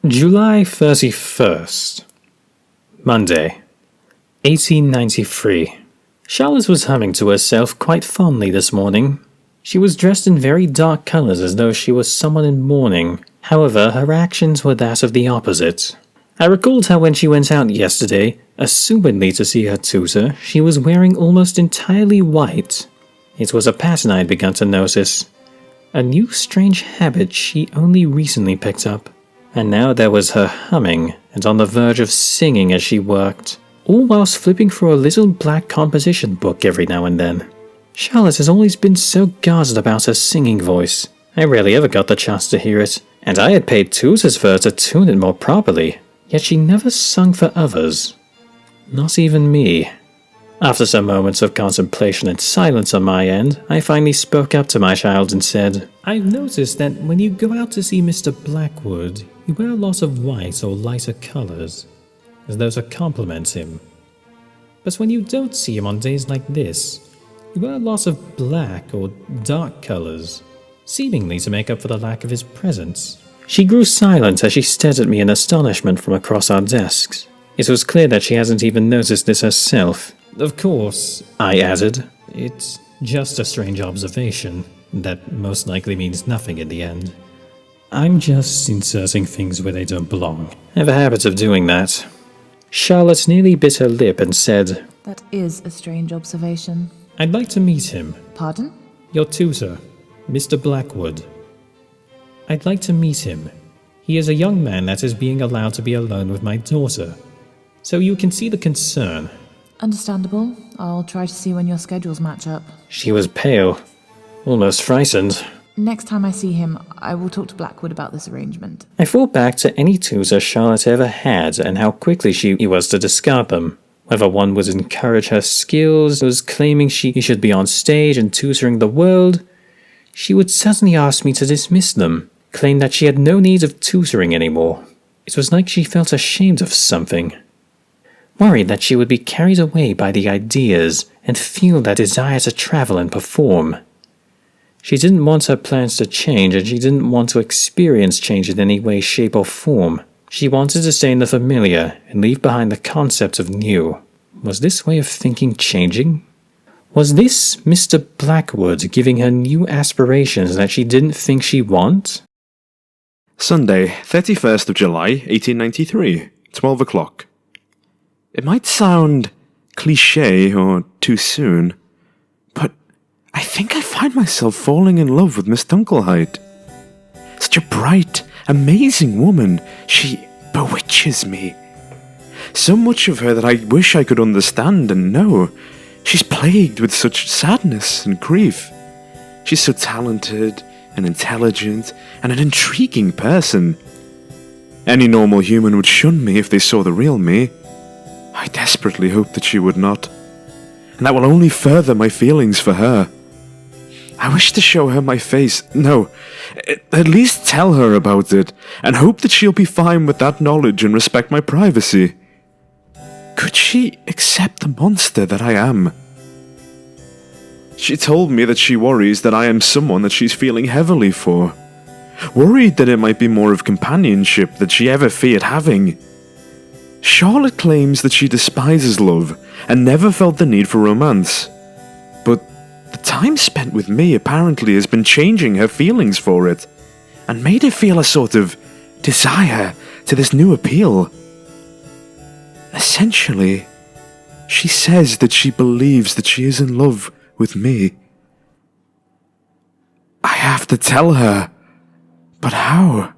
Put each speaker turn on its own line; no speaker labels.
July 31st, Monday, 1893. Charlotte was humming to herself quite fondly this morning. She was dressed in very dark colours as though she was someone in mourning. However, her actions were that of the opposite. I recalled how when she went out yesterday, assumedly to see her tutor, she was wearing almost entirely white. It was a pattern I had begun to notice. A new strange habit she only recently picked up. And now there was her humming and on the verge of singing as she worked, all whilst flipping through a little black composition book every now and then. Charlotte has always been so guarded about her singing voice. I rarely ever got the chance to hear it, and I had paid tutors for her to tune it more properly, yet she never sung for others. Not even me. After some moments of contemplation and silence on my end, I finally spoke up to my child and said, "I've noticed that when you go out to see Mr. Blackwood, you wear a lot of white or lighter colours, as though to complement him. But when you don't see him on days like this, you wear a lot of black or dark colours, seemingly to make up for the lack of his presence." She grew silent as she stared at me in astonishment from across our desks. It was clear that she hasn't even noticed this herself. "Of course," I added, "it's just a strange observation that most likely means nothing in the end. I'm just inserting things where they don't belong. I have a habit of doing that." Charlotte nearly bit her lip and said,
"That is a strange observation."
"I'd like to meet him."
Pardon?
"Your tutor, Mr. Blackwood. I'd like to meet him. He is a young man that is being allowed to be alone with my daughter. So you can see the concern."
Understandable. I'll try to see when your schedules match up.
She was pale, almost frightened.
Next time I see him, I will talk to Blackwood about this arrangement.
I thought back to any tutor Charlotte ever had and how quickly she was to discard them. Whether one would encourage her skills, was claiming she should be on stage and tutoring the world, she would suddenly ask me to dismiss them, claim that she had no need of tutoring anymore. It was like she felt ashamed of something. Worried that she would be carried away by the ideas and feel that desire to travel and perform. She didn't want her plans to change, and she didn't want to experience change in any way, shape, or form. She wanted to stay in the familiar and leave behind the concept of new. Was this way of thinking changing? Was this Mr. Blackwood giving her new aspirations that she didn't think she'd want?
Sunday, 31st of July, 1893, 12 o'clock. It might sound cliché or too soon, but I think I find myself falling in love with Miss Dunkelheit. Such a bright, amazing woman. She bewitches me. So much of her that I wish I could understand and know. She's plagued with such sadness and grief. She's so talented and intelligent and an intriguing person. Any normal human would shun me if they saw the real me. I desperately hope that she would not, and that will only further my feelings for her. I wish to show her my face, no, at least tell her about it, and hope that she'll be fine with that knowledge and respect my privacy. Could she accept the monster that I am? She told me that she worries that I am someone that she's feeling heavily for, worried that it might be more of companionship that she ever feared having. Charlotte claims that she despises love and never felt the need for romance. But the time spent with me apparently has been changing her feelings for it, and made her feel a sort of desire to this new appeal. Essentially, she says that she believes that she is in love with me. I have to tell her, but how?